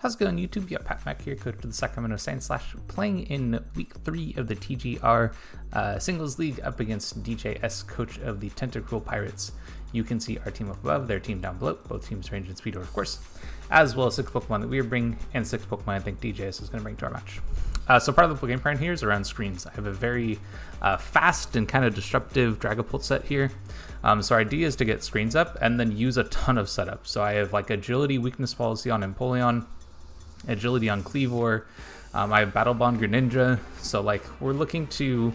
How's it going, YouTube? Yeah, Pat Mac here, coach of the Sacramento Saints, playing in week 3 of the TGR Singles League up against DJS, coach of the Tentacruel Pirates. You can see our team up above, their team down below. Both teams range in speed order, of course, as well as 6 Pokemon that we are bringing, and 6 Pokemon I think DJS is going to bring to our match. So part of the game plan here is around screens. I have a very fast and kind of disruptive Dragapult set here. So our idea is to get screens up and then use a ton of setup. So I have like agility, weakness policy on Empoleon, agility on Cleavor. I have Battle Bond Greninja. So like we're looking to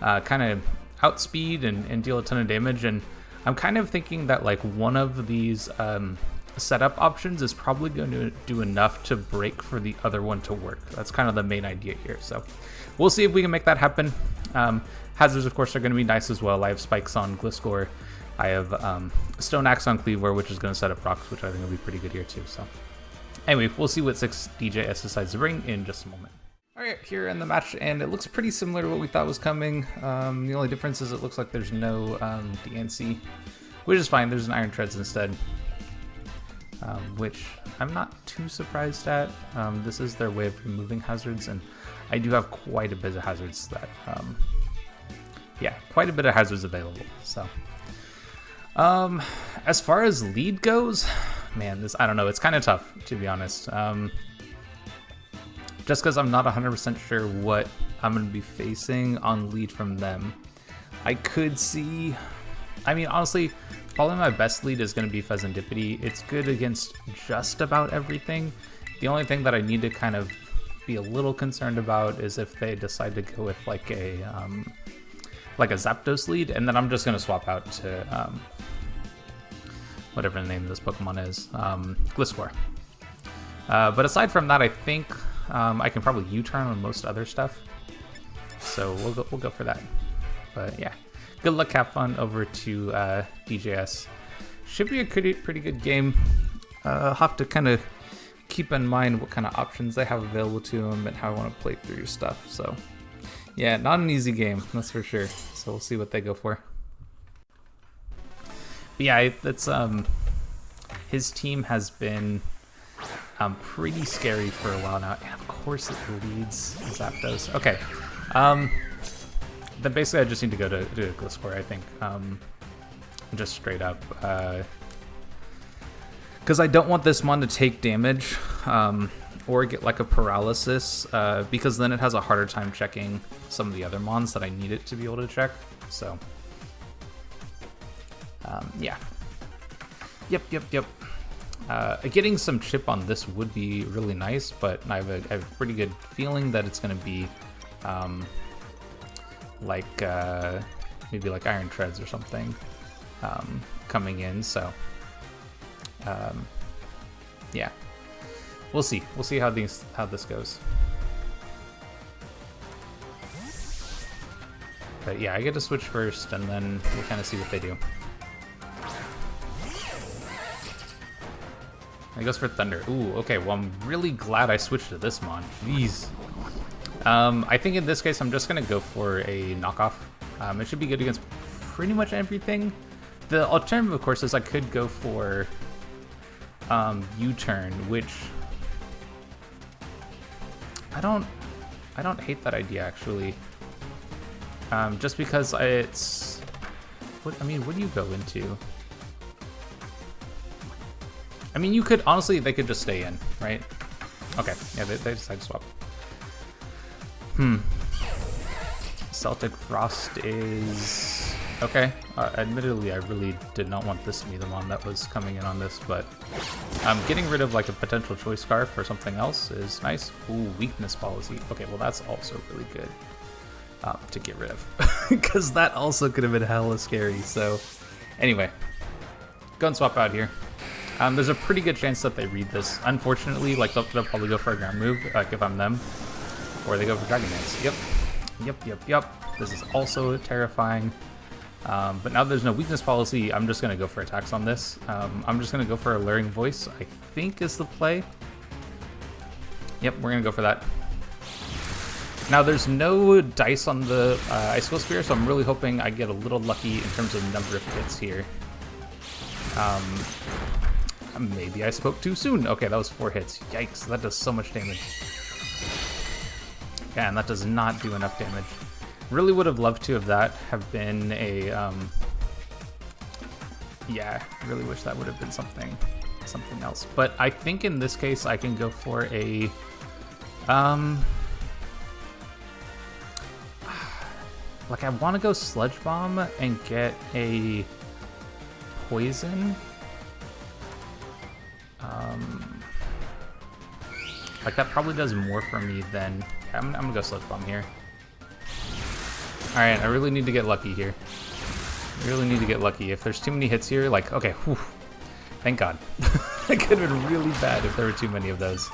kind of outspeed and deal a ton of damage. And I'm kind of thinking that like one of these setup options is probably going to do enough to break for the other one to work. That's kind of the main idea here. So we'll see if we can make that happen. Hazards, of course, are going to be nice as well. I have Spikes on Gliscor. I have Stone Axe on Cleavor, which is going to set up rocks, which I think will be pretty good here too. So anyway, we'll see what 6 DJS decides to bring in just a moment. All right, here in the match, and it looks pretty similar to what we thought was coming. The only difference is it looks like there's no DNC, which is fine. There's an Iron Treads instead, which I'm not too surprised at. This is their way of removing hazards, and I do have quite a bit of hazards that, yeah, quite a bit of hazards available. So, as far as lead goes, man, I don't know. It's kind of tough, to be honest. Just because I'm not 100% sure what I'm going to be facing on lead from them. I could see, I mean, honestly, probably my best lead is going to be Pheasantipity. It's good against just about everything. The only thing that I need to kind of be a little concerned about is if they decide to go with like a Zapdos lead, and then I'm just going to swap out to whatever the name of this Pokemon is, Gliscor. But aside from that, I think I can probably U-turn on most other stuff, so we'll go for that. But yeah, good luck, have fun over to DJS. Should be a pretty good game. I'll have to kind of keep in mind what kind of options they have available to them and how I want to play through stuff. So yeah, not an easy game, that's for sure. So we'll see what they go for. But yeah, it's his team has been pretty scary for a while now, and of course it leads Zapdos. Okay, then basically I just need to go to Gliscor, I think, just straight up, because I don't want this mon to take damage or get like a paralysis, because then it has a harder time checking some of the other mons that I need it to be able to check. So yeah, yep. Getting some chip on this would be really nice, but I have a pretty good feeling that it's going to be like maybe like Iron Treads or something coming in. So yeah, we'll see how this goes. But yeah, I get to switch first, and then we'll kind of see what they do. He goes for Thunder. Ooh, okay, well, I'm really glad I switched to this mon. Jeez. I think in this case, I'm just going to go for a knockoff. It should be good against pretty much everything. The alternative, of course, is I could go for U-turn, which I don't hate that idea, actually. Just because it's... what do you go into? I mean, you could, honestly, they could just stay in, right? Okay, yeah, they decide to swap. Celtic Frost is... okay. Admittedly, I really did not want this to be the one that was coming in on this, but getting rid of like a potential choice scarf or something else is nice. Ooh, weakness policy. Okay, well, that's also really good to get rid of, because that also could have been hella scary. So anyway, go and swap out here. There's a pretty good chance that they read this. Unfortunately, like they'll probably go for a ground move, like if I'm them, or they go for Dragon Dance. Yep. This is also terrifying. But now there's no weakness policy. I'm just gonna go for attacks on this. I'm just gonna go for Alluring Voice, I think is the play. Yep, we're gonna go for that. Now there's no dice on the Icicle Spear, so I'm really hoping I get a little lucky in terms of number of hits here. Maybe I spoke too soon. Okay, that was 4 hits. Yikes, that does so much damage. Yeah, and that does not do enough damage. Really would have loved to have been a, yeah, really wish that would have been something else. But I think in this case I can go for a, like I want to go Sludge Bomb and get a poison. Like that probably does more for me than, yeah, I'm gonna go Sludge Bomb here. Alright, I really need to get lucky here. I really need to get lucky. If there's too many hits here, like, okay, whew, thank God. It could have been really bad if there were too many of those.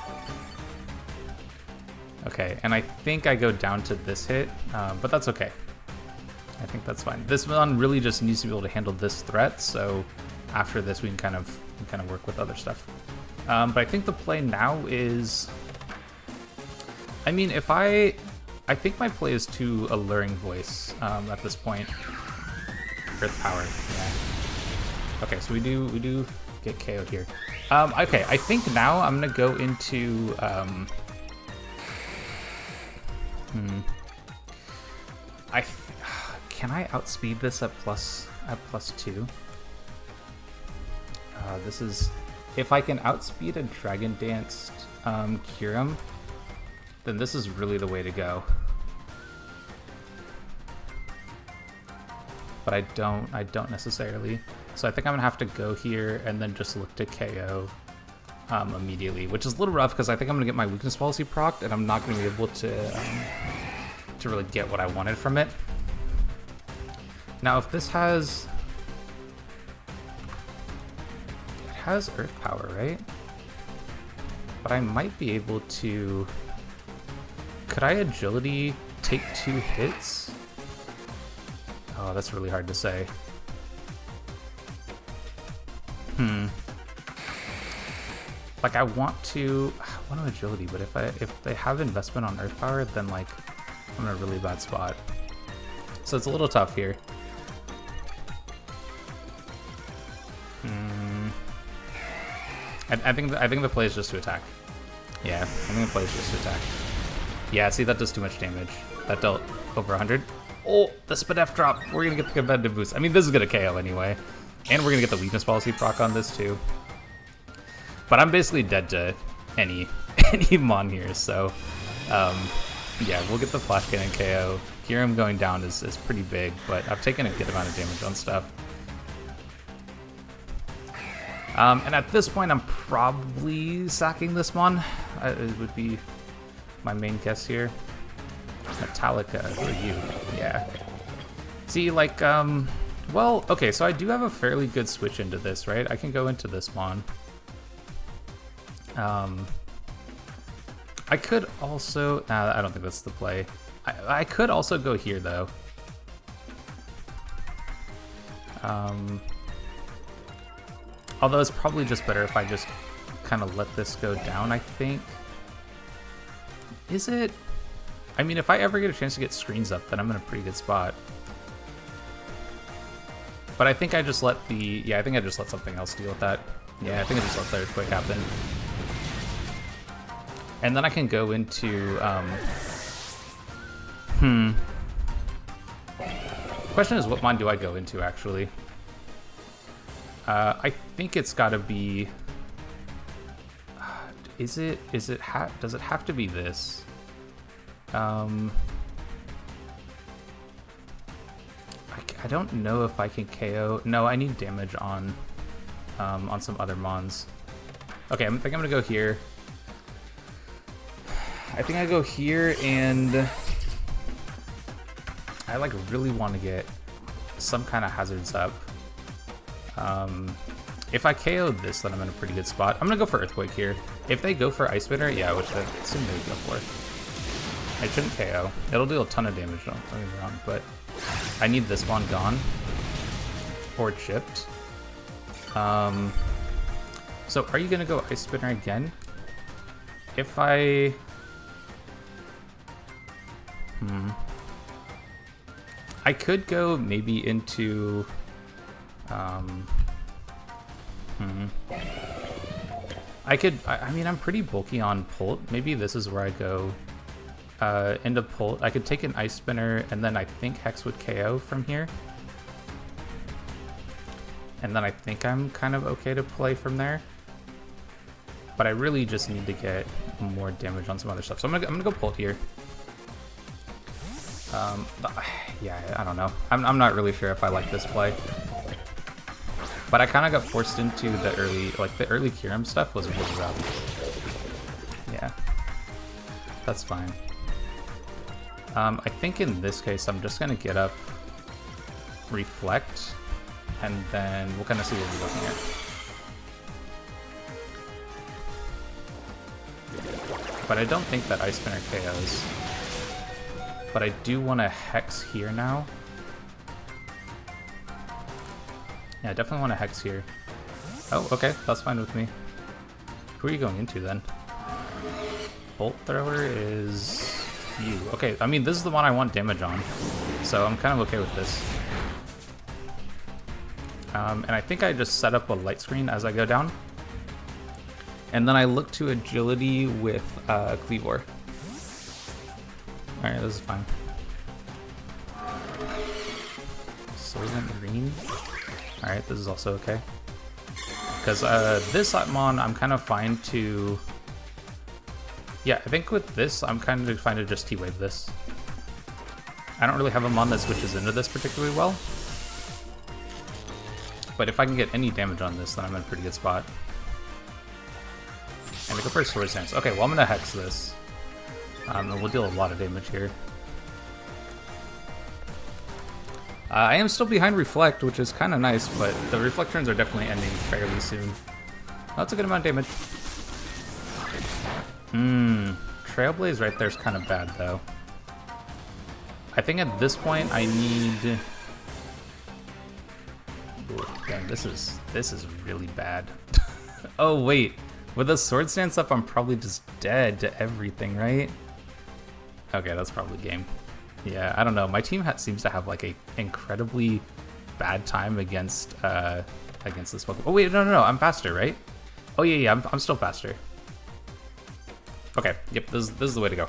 Okay, and I think I go down to this hit, but that's okay. I think that's fine. This one really just needs to be able to handle this threat, so after this we can kind of work with other stuff. But I think the play now is, I mean, if I think my play is too alluring voice at this point. Earth Power, yeah. Okay, so we do get KO'd here. Okay, I think now I'm gonna go into can I outspeed this at +2? This is, if I can outspeed a Dragon Danced Kyurem, then this is really the way to go. But I don't necessarily. So I think I'm gonna have to go here and then just look to KO immediately, which is a little rough because I think I'm gonna get my weakness policy procced and I'm not gonna be able to really get what I wanted from it. Now if this has, it has Earth Power, right? But I might be able to, could I Agility take 2 hits? Oh, that's really hard to say. Like I want to Agility, but if they have investment on Earth Power, then like I'm in a really bad spot. So it's a little tough here. I think the play is just to attack. Yeah, I think the play is just to attack. Yeah, see, that does too much damage. That dealt over 100. Oh, the Spadef drop. We're gonna get the competitive boost. I mean, this is gonna KO anyway. And we're gonna get the weakness policy proc on this too. But I'm basically dead to any mon here, so yeah, we'll get the flash cannon KO. Kyurem going down is pretty big, but I've taken a good amount of damage on stuff. And at this point, I'm probably sacking this mon. It would be my main guess here. Metallica, who are you? Yeah. See, like, well, okay, so I do have a fairly good switch into this, right? I can go into this mon. I could also, nah, I don't think that's the play. I could also go here, though. Although it's probably just better if I just kind of let this go down, I think. Is it? I mean, if I ever get a chance to get screens up, then I'm in a pretty good spot. But I think I just let the, yeah, I think I just let something else deal with that. Yeah, I think I just let the earthquake happen. And then I can go into, question is, what mon do I go into, actually? I think it's gotta be, does it have to be this? I don't know if I can KO. No, I need damage on some other mons. Okay, I think I'm gonna go here. I think I go here, and I like really want to get some kind of hazards up. If I KO this, then I'm in a pretty good spot. I'm gonna go for Earthquake here. If they go for Ice Spitter, yeah, which I assume they would go for. I shouldn't KO. It'll do a ton of damage, don't get me wrong, but I need this one gone. Or chipped. So are you gonna go Ice Spinner again? If I... I could go maybe into... I mean, I'm pretty bulky on Pult. Maybe this is where I go into Pult. I could take an Ice Spinner, and then I think Hex would KO from here. And then I think I'm kind of okay to play from there. But I really just need to get more damage on some other stuff. So I'm gonna go Pult here. Yeah, I don't know. I'm not really sure if I like this play. But I kind of got forced into the early Kyurem stuff was really rough. Yeah, that's fine. I think in this case, I'm just gonna get up, Reflect, and then we'll kind of see what we're looking at. But I don't think that Ice Spinner KOs. But I do want to Hex here now. Yeah, I definitely want to Hex here. Oh, okay, that's fine with me. Who are you going into then? Bolt Thrower is you. Okay, I mean, this is the one I want damage on, so I'm kind of okay with this. And I think I just set up a light screen as I go down. And then I look to agility with Cleavor. Alright, this is fine. Soylent Green. Alright, this is also okay. Because this Mon, I'm kind of fine to... Yeah, I think with this, I'm kind of fine to just T-Wave this. I don't really have a Mon that switches into this particularly well. But if I can get any damage on this, then I'm in a pretty good spot. And I go for a Swords Dance. Okay, well I'm gonna Hex this. And we'll deal a lot of damage here. I am still behind Reflect, which is kind of nice, but the Reflect turns are definitely ending fairly soon. That's a good amount of damage. Trailblaze right there is kind of bad, though. I think at this point I need... Ooh, damn, this is really bad. Oh wait, with a Sword Stance up, I'm probably just dead to everything, right? Okay, that's probably game. Yeah, I don't know. My team seems to have like a incredibly bad time against this Pokemon. Oh wait, no, I'm faster, right? Oh yeah, I'm still faster. Okay, yep, this is the way to go.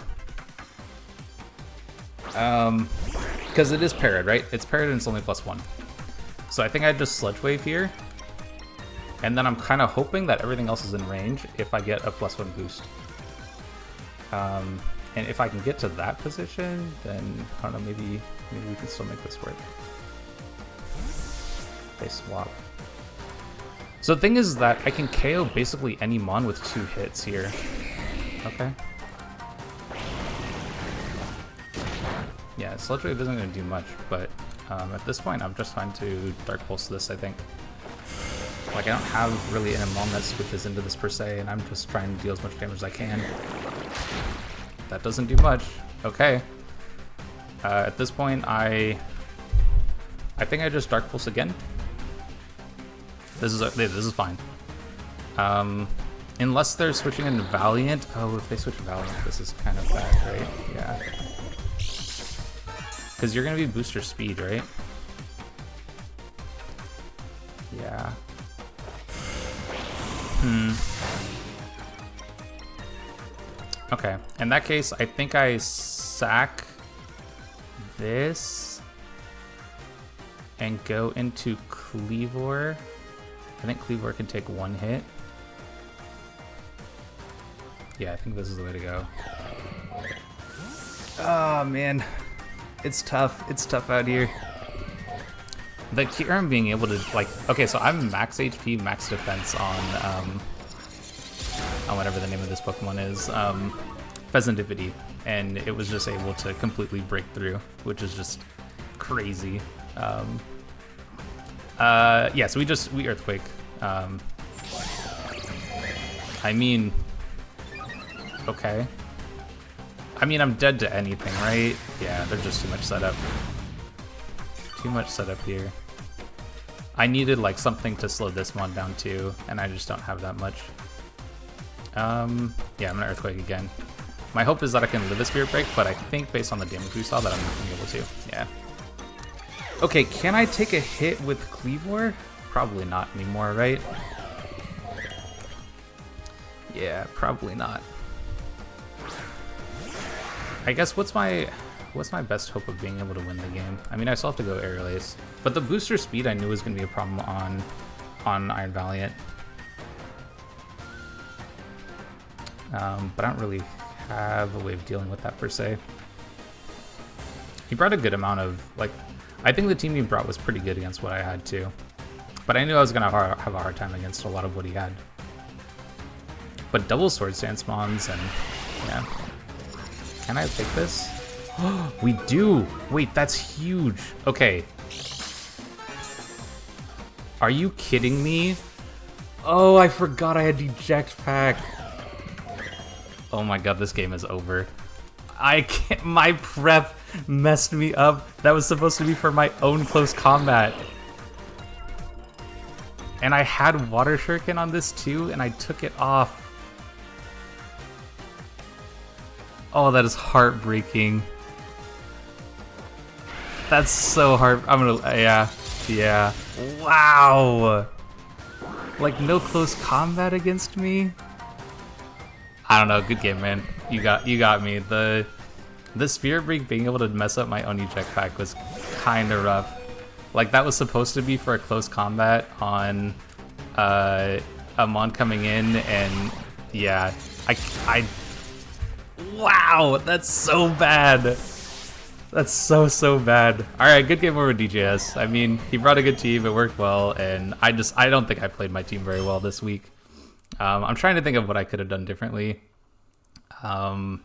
Because it is parried, right? It's parried and it's only +1. So I think I'd just Sludge Wave here. And then I'm kind of hoping that everything else is in range if I get a +1 boost. And if I can get to that position, then, I don't know, maybe we can still make this work. They swap. So the thing is that I can KO basically any Mon with 2 hits here. Okay. Yeah, Sludge Wave isn't going to do much, but at this point I'm just fine to Dark Pulse this, I think. Like, I don't have really an Mon that switches into this per se, and I'm just trying to deal as much damage as I can. That doesn't do much. Okay. At this point, I think I just Dark Pulse again. This is fine. Unless they're switching into Valiant. Oh, if they switch Valiant, this is kind of bad, right? Yeah. Because you're gonna be booster speed, right? Yeah. Okay, in that case, I think I sack this and go into Cleavor. I think Cleavor can take 1 hit. Yeah, I think this is the way to go. Oh man, it's tough. It's tough out here. The Kyurem being able to, like, okay, so I'm max HP, max defense on whatever the name of this Pokemon is, Pheasantipity, and it was just able to completely break through, which is just crazy. Yeah, so we Earthquake. I mean, okay. I mean, I'm dead to anything, right? Yeah, there's just too much setup. Too much setup here. I needed like something to slow this one down too, and I just don't have that much. Yeah, I'm gonna Earthquake again. My hope is that I can live a Spirit Break, but I think based on the damage we saw that I'm not gonna be able to. Yeah. Okay, can I take a hit with Cleavor? Probably not anymore, right? Yeah, probably not. I guess what's my best hope of being able to win the game? I mean, I still have to go aerial ace, but the booster speed I knew was going to be a problem on Iron Valiant. But I don't really have a way of dealing with that per se. He brought a good amount of, like, I think the team he brought was pretty good against what I had too. But I knew I was going to have a hard time against a lot of what he had. But double sword stance mons and, yeah. Can I take this? We do! Wait, that's huge! Okay. Are you kidding me? Oh, I forgot I had Deject Pack. Oh my god, this game is over. I can't, my prep messed me up. That was supposed to be for my own close combat. And I had Water Shuriken on this too, and I took it off. Oh, that is heartbreaking. That's so hard. I'm gonna, yeah. Wow. Like, no close combat against me? I don't know, good game, man. You got me. The Spirit Break being able to mess up my own eject pack was kind of rough. Like, that was supposed to be for a close combat on a mon coming in, and yeah, I wow, that's so bad. That's so bad. All right, good game over DJS. I mean, he brought a good team, it worked well, and I don't think I played my team very well this week. I'm trying to think of what I could have done differently. But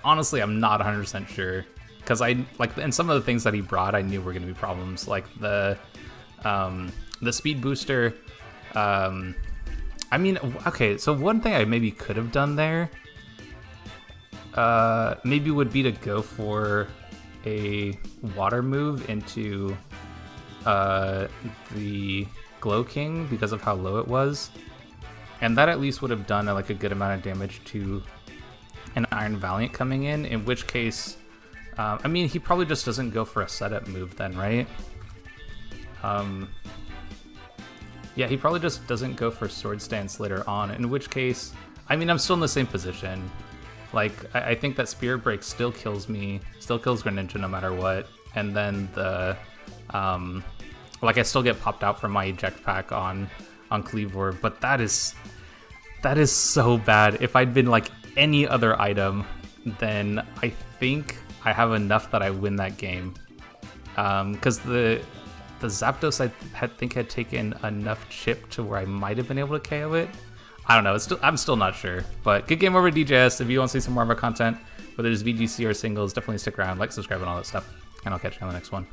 honestly, I'm not 100% sure. Because and some of the things that he brought, I knew were going to be problems. Like the speed booster. I mean, okay, so one thing I maybe could have done there, maybe would be to go for a water move into the Glow King because of how low it was. And that at least would have done like a good amount of damage to an Iron Valiant coming in which case, I mean, he probably just doesn't go for a setup move then, right? Yeah, he probably just doesn't go for Sword Stance later on, in which case, I mean, I'm still in the same position. Like, I think that Spirit Break still kills me, still kills Greninja no matter what, and then the, like, I still get popped out from my eject pack on Cleavor, but that is so bad. If I'd been, like, any other item, then I think I have enough that I win that game. Because the Zapdos I think had taken enough chip to where I might have been able to KO it. I don't know. I'm still not sure. But good game over DJS. If you want to see some more of our content, whether it's VGC or singles, definitely stick around, like, subscribe, and all that stuff. And I'll catch you on the next one.